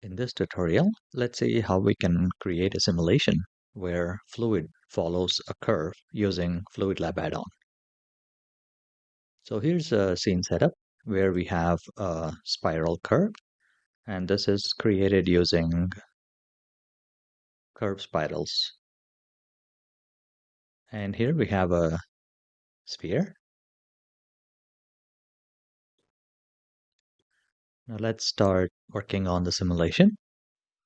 In this tutorial, let's see how we can create a simulation where fluid follows a curve using FluidLab add-on. So here's a scene setup where we have a spiral curve, and this is created using curve spirals. And here we have a sphere. Now let's start working on the simulation.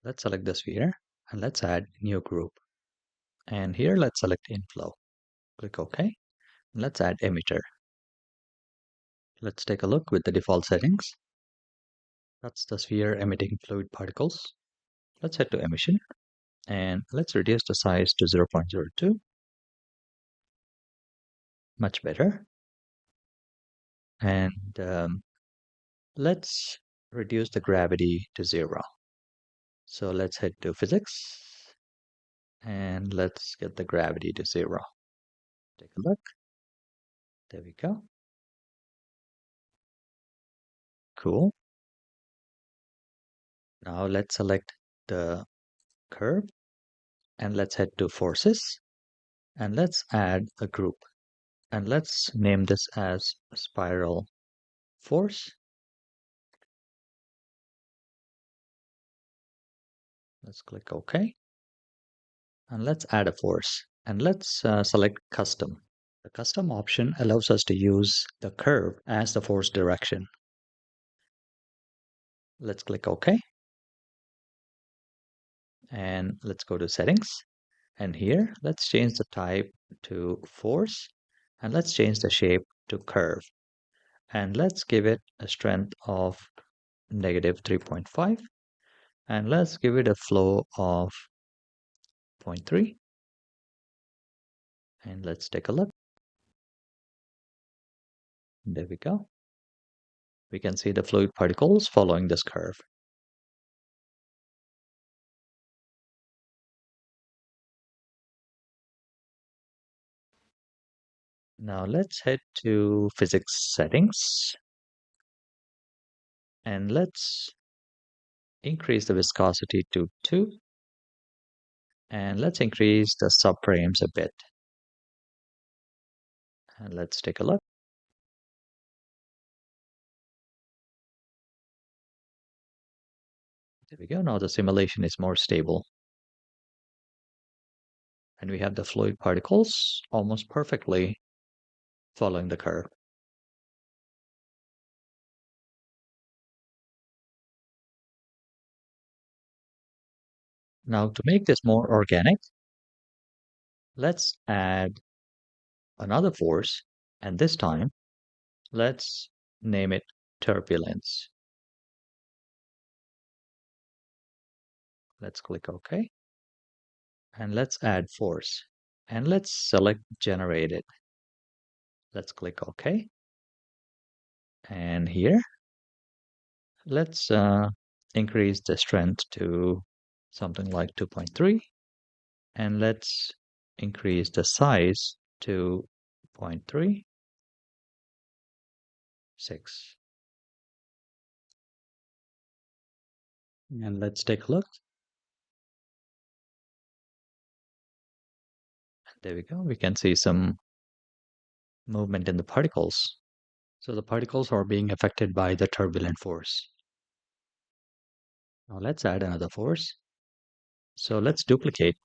Let's select the sphere and let's add new group. And here let's select inflow. Click OK. Let's add emitter. Let's take a look with the default settings. That's the sphere emitting fluid particles. Let's head to emission and let's reduce the size to 0.02. Much better. And let's reduce the gravity to 0. So let's head to physics and let's get the gravity to 0. Take a look. There we go. Cool. Now let's select the curve and let's head to forces and let's add a group and let's name this as spiral force. Let's click OK. And let's add a force. And let's select custom. The custom option allows us to use the curve as the force direction. Let's click OK. And let's go to settings. And here, let's change the type to force. And let's change the shape to curve. And let's give it a strength of -3.5. And let's give it a flow of 0.3. And let's take a look. There we go. We can see the fluid particles following this curve. Now let's head to physics settings and let's increase the viscosity to 2 and let's increase the subframes a bit. And let's take a look. There we go. Now the simulation is more stable. And we have the fluid particles almost perfectly following the curve. Now to make this more organic, let's add another force, and this time let's name it Turbulence. Let's click OK. And let's add force. And let's select generated. Let's click OK. And here, let's increase the strength to something like 2.3. And let's increase the size to 0.36. And let's take a look. There we go. We can see some movement in the particles. So the particles are being affected by the turbulent force. Now let's add another force. So let's duplicate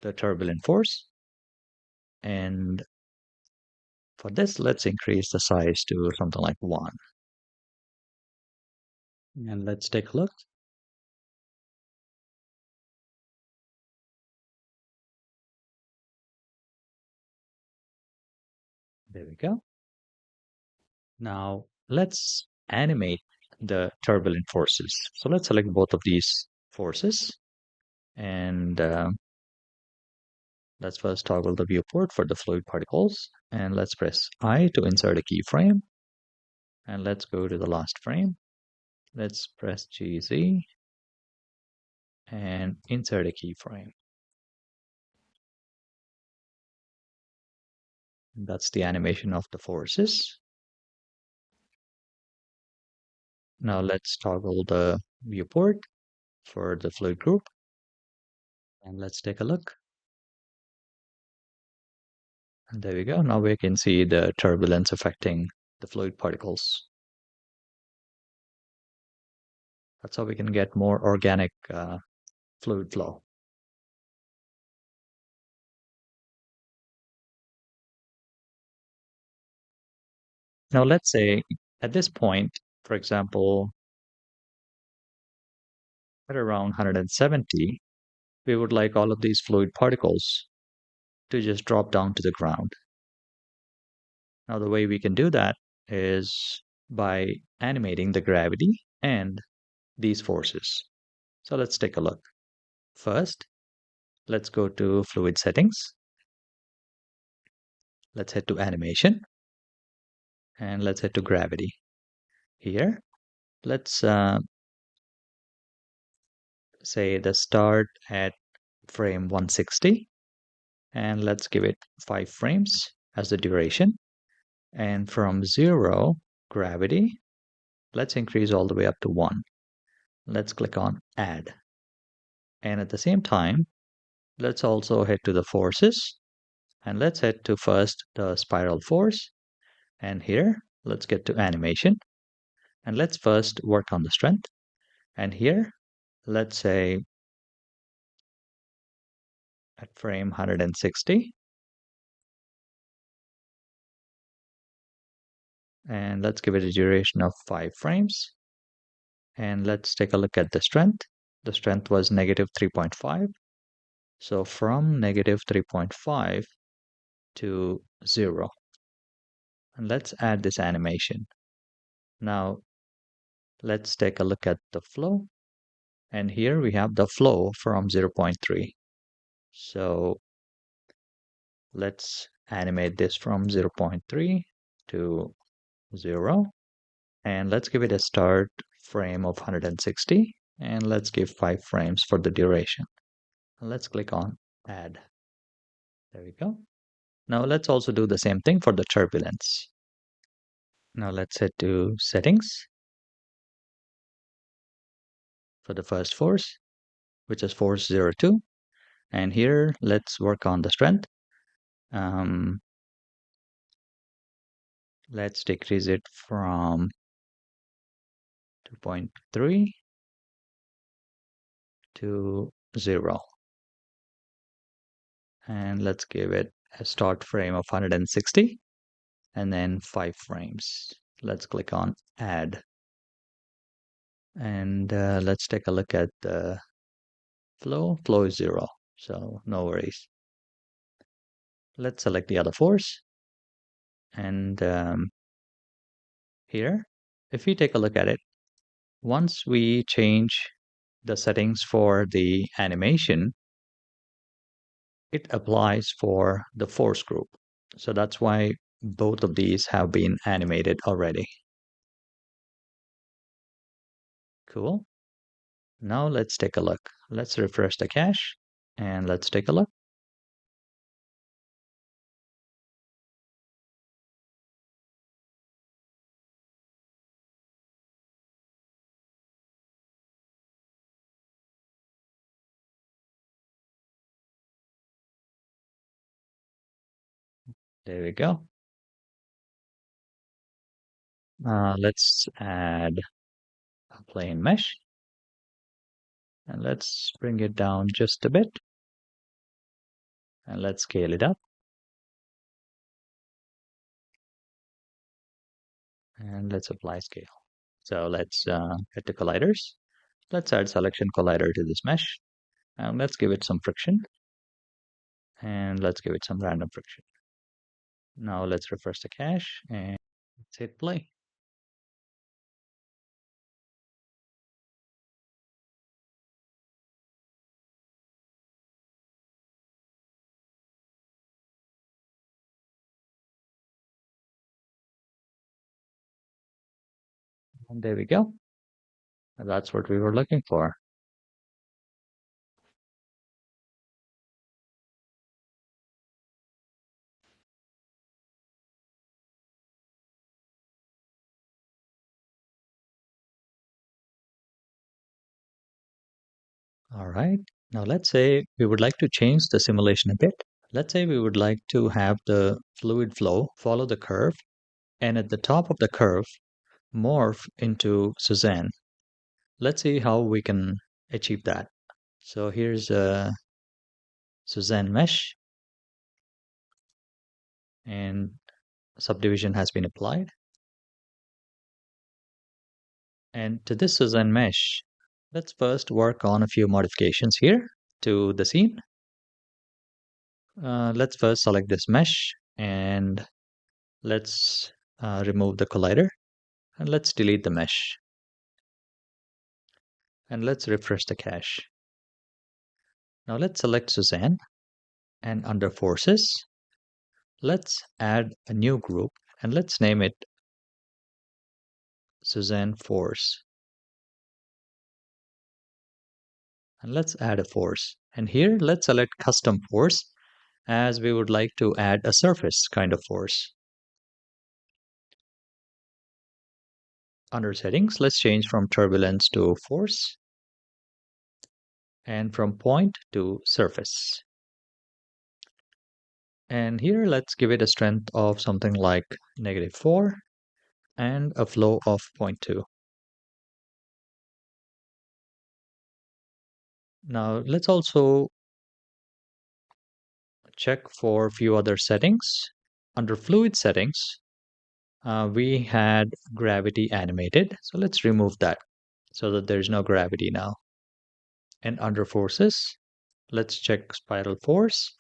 the turbulent force. And for this, let's increase the size to something like 1. And let's take a look. There we go. Now let's animate the turbulent forces. So let's select both of these forces. And let's first toggle the viewport for the fluid particles. And let's press I to insert a keyframe. And let's go to the last frame. Let's press GZ and insert a keyframe. That's the animation of the forces. Now let's toggle the viewport for the fluid group and let's take a look. And there we go. Now we can see the turbulence affecting the fluid particles. That's how we can get more organic fluid flow. Now let's say at this point, for example, at around 170, we would like all of these fluid particles to just drop down to the ground. Now the way we can do that is by animating the gravity and these forces. So let's take a look. First, let's go to Fluid Settings. Let's head to Animation. And let's head to Gravity. Here, let's say the start at frame 160. And let's give it 5 frames as the duration. And from 0, gravity, let's increase all the way up to 1. Let's click on Add. And at the same time, let's also head to the forces. And let's head to first the spiral force. And here, let's get to animation. And let's first work on the strength. And here, let's say at frame 160. And let's give it a duration of 5 frames. And let's take a look at the strength. The strength was negative 3.5. So from negative 3.5 to 0. And let's add this animation. Now, let's take a look at the flow. And here we have the flow from 0.3. So let's animate this from 0.3 to 0. And let's give it a start frame of 160. And let's give 5 frames for the duration. Let's click on Add. There we go. Now let's also do the same thing for the turbulence. Now let's head to Settings for the first force, which is force 02. And here, let's work on the strength. Let's decrease it from 2.3 to 0. And let's give it a start frame of 160 and then 5 frames. Let's click on Add. And let's take a look at the flow. Flow is 0, so no worries. Let's select the other force. And here, if we take a look at it, once we change the settings for the animation, it applies for the force group. So that's why both of these have been animated already. Cool. Now let's take a look. Let's refresh the cache and let's take a look. There we go. Let's add a plane mesh and let's bring it down just a bit and let's scale it up. And let's apply scale. So let's head to colliders. Let's add selection collider to this mesh and let's give it some friction and let's give it some random friction. Now let's refresh the cache and let's hit play. And there we go. That's what we were looking for. All right. Now let's say we would like to change the simulation a bit. Let's say we would like to have the fluid flow follow the curve, and at the top of the curve, morph into Suzanne. Let's see how we can achieve that. So here's a Suzanne mesh, and subdivision has been applied. And to this Suzanne mesh, let's first work on a few modifications here to the scene. Let's first select this mesh, and let's remove the collider, and let's delete the mesh. And let's refresh the cache. Now let's select Suzanne, and under forces, let's add a new group, and let's name it Suzanne force. And let's add a force. And here, let's select custom force, as we would like to add a surface kind of force. Under settings, let's change from turbulence to force, and from point to surface. And here, let's give it a strength of something like -4 and a flow of 0.2. Now, let's also check for a few other settings. Under fluid settings, we had gravity animated. So let's remove that so that there's no gravity now. And under forces, let's check spiral force.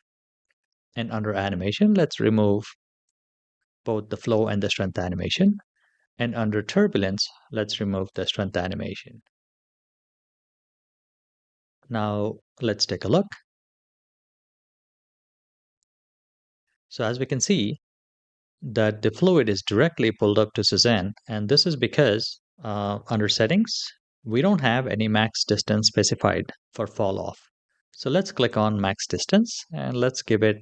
And under animation, let's remove both the flow and the strength animation. And under turbulence, let's remove the strength animation. Now let's take a look. So as we can see, that the fluid is directly pulled up to Suzanne, and this is because under settings, we don't have any max distance specified for fall off. So let's click on max distance, and let's give it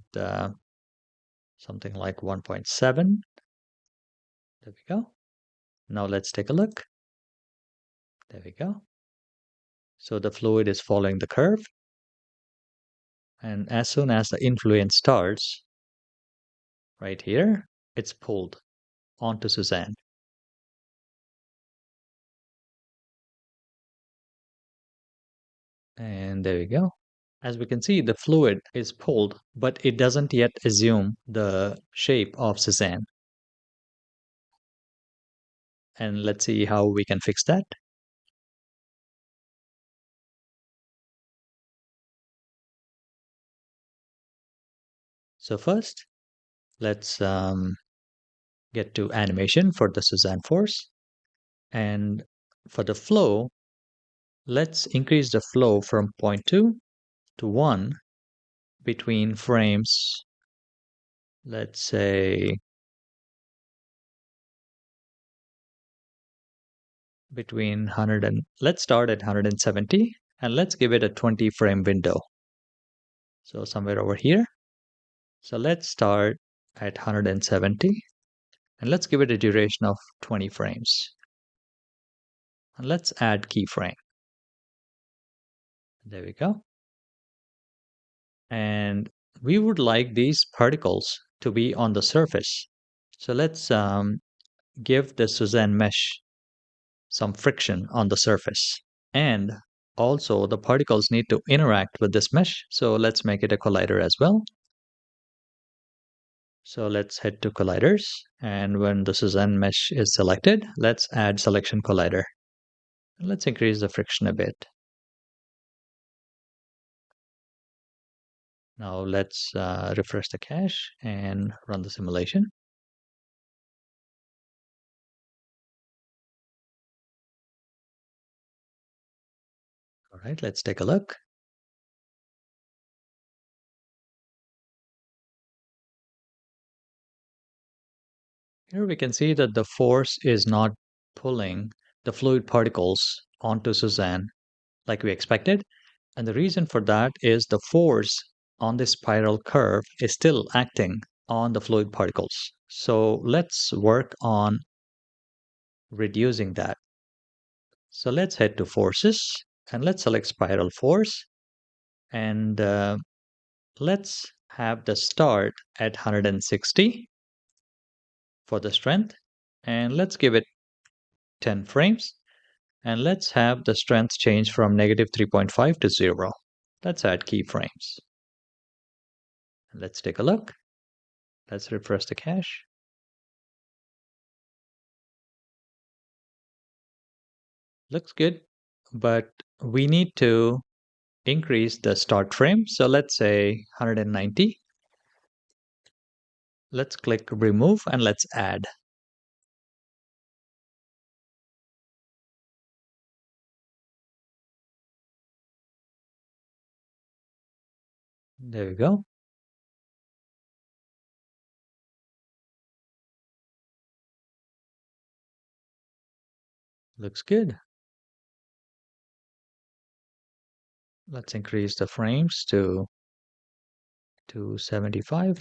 something like 1.7. There we go. Now let's take a look. There we go. So the fluid is following the curve, and as soon as the influence starts, right here, it's pulled onto Suzanne. And there we go. As we can see, the fluid is pulled, but it doesn't yet assume the shape of Suzanne. And let's see how we can fix that. So first, let's get to animation for the Suzanne force. And for the flow, let's increase the flow from 0.2 to 1 between frames, let's say between 100 and let's start at 170, and let's give it a 20 frame window. So somewhere over here. So let's start at 170, and let's give it a duration of 20 frames. And let's add keyframe. There we go. And we would like these particles to be on the surface. So let's give the Suzanne mesh some friction on the surface. And also the particles need to interact with this mesh. So let's make it a collider as well. So let's head to colliders. And when the Suzanne mesh is selected, let's add selection collider. Let's increase the friction a bit. Now let's refresh the cache and run the simulation. All right, let's take a look. Here we can see that the force is not pulling the fluid particles onto Suzanne like we expected. And the reason for that is the force on this spiral curve is still acting on the fluid particles. So let's work on reducing that. So let's head to forces, And let's select spiral force. And let's have the start at 160 for the strength. And let's give it 10 frames. And let's have the strength change from negative 3.5 to 0. Let's add keyframes. Let's take a look. Let's refresh the cache. Looks good, but we need to increase the start frame. So let's say 190. Let's click remove and let's add. There we go. Looks good. Let's increase the frames to 275.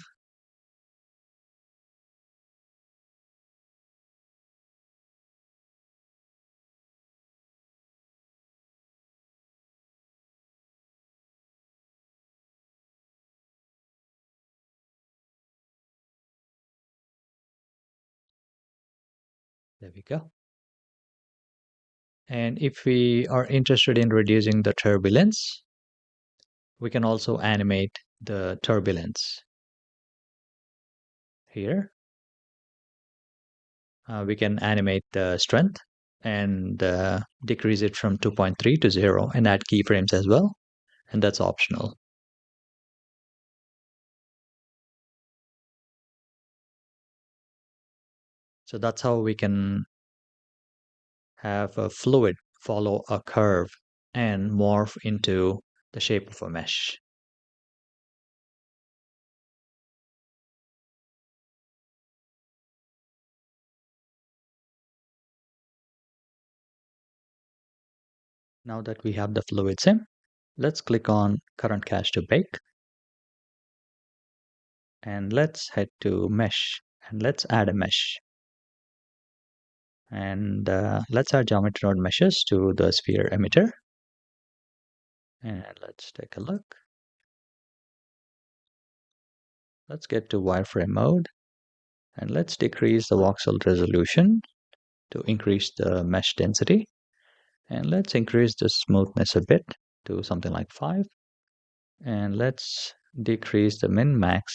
There we go. And if we are interested in reducing the turbulence, we can also animate the turbulence. Here, we can animate the strength and decrease it from 2.3 to 0 and add keyframes as well. And that's optional. So that's how we can have a fluid follow a curve and morph into the shape of a mesh. Now that we have the fluid sim, let's click on current cache to bake. And let's head to mesh and let's add a mesh. And let's add geometry node meshes to the sphere emitter. And let's take a look. Let's get to wireframe mode and let's decrease the voxel resolution to increase the mesh density. And let's increase the smoothness a bit to something like 5. And let's decrease the min max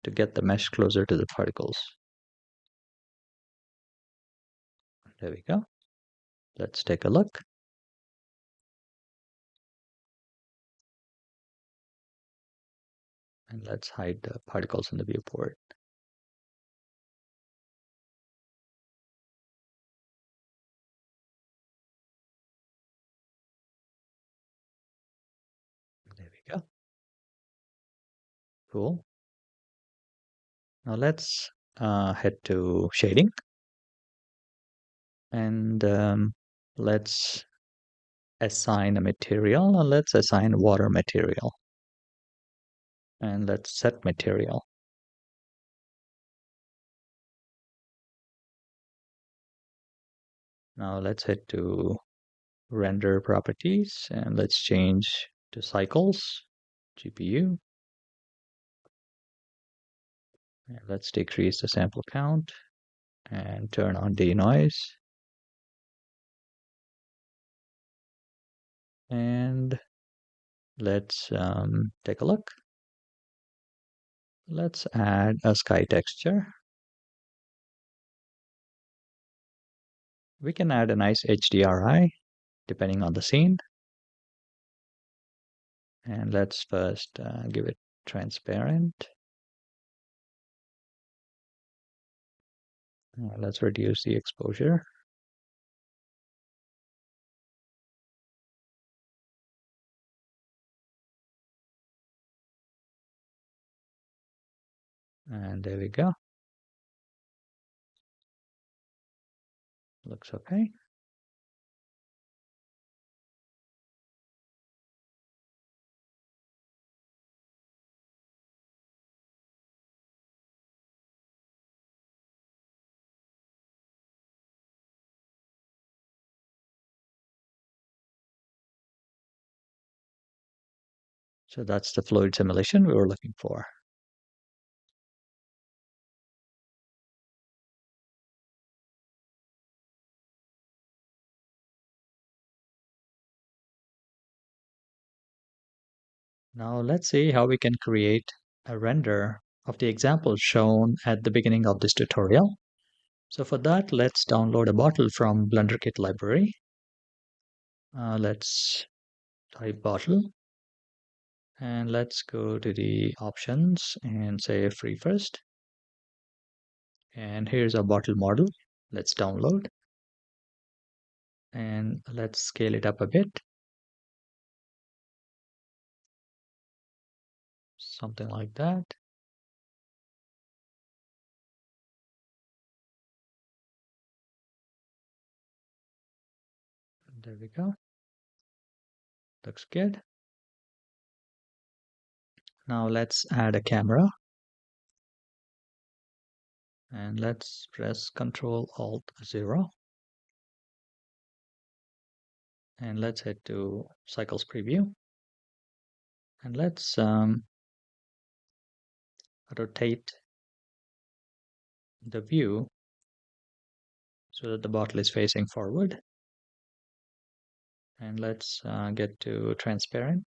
to get the mesh closer to the particles. There we go. Let's take a look. And let's hide the particles in the viewport. There we go. Cool. Now let's head to shading. And let's assign a material. And let's assign water material. And let's set material. Now let's head to render properties and let's change to cycles, GPU. And let's decrease the sample count and turn on denoise. And let's take a look. Let's add a sky texture. We can add a nice HDRI depending on the scene. And let's first give it transparent. Let's reduce the exposure. And there we go. Looks okay. So that's the fluid simulation we were looking for. Now let's see how we can create a render of the example shown at the beginning of this tutorial. So for that, let's download a bottle from Blender Kit library. Let's type bottle and let's go to the options and say free first. And here's our bottle model. Let's download and let's scale it up a bit. Something like that. There we go. Looks good. Now let's add a camera. And let's press Ctrl Alt 0. And let's head to Cycles Preview. And let's rotate the view so that the bottle is facing forward. And let's get to transparent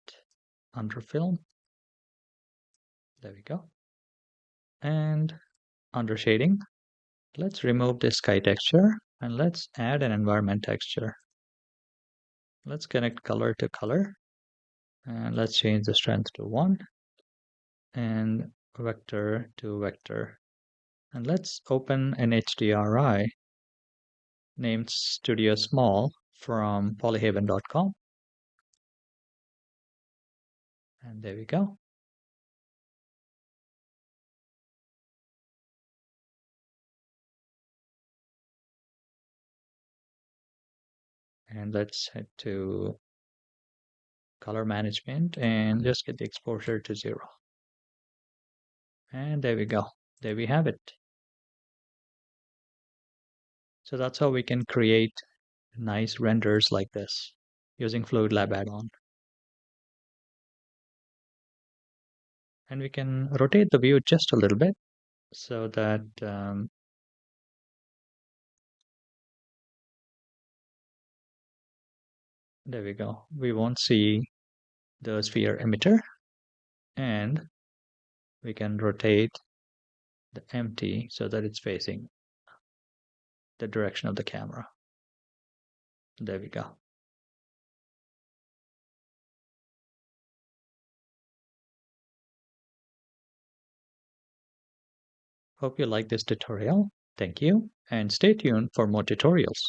under film. There we go. And under shading, let's remove the sky texture and let's add an environment texture. Let's connect color to color and let's change the strength to 1 and vector to vector. And let's open an HDRI named Studio Small from polyhaven.com. And there we go. And let's head to color management and just get the exposure to 0. And there we go. There we have it. So that's how we can create nice renders like this using FluidLab add-on. And we can rotate the view just a little bit so that there we go. We won't see the sphere emitter, and we can rotate the empty so that it's facing the direction of the camera. There we go. Hope you like this tutorial. Thank you, and stay tuned for more tutorials.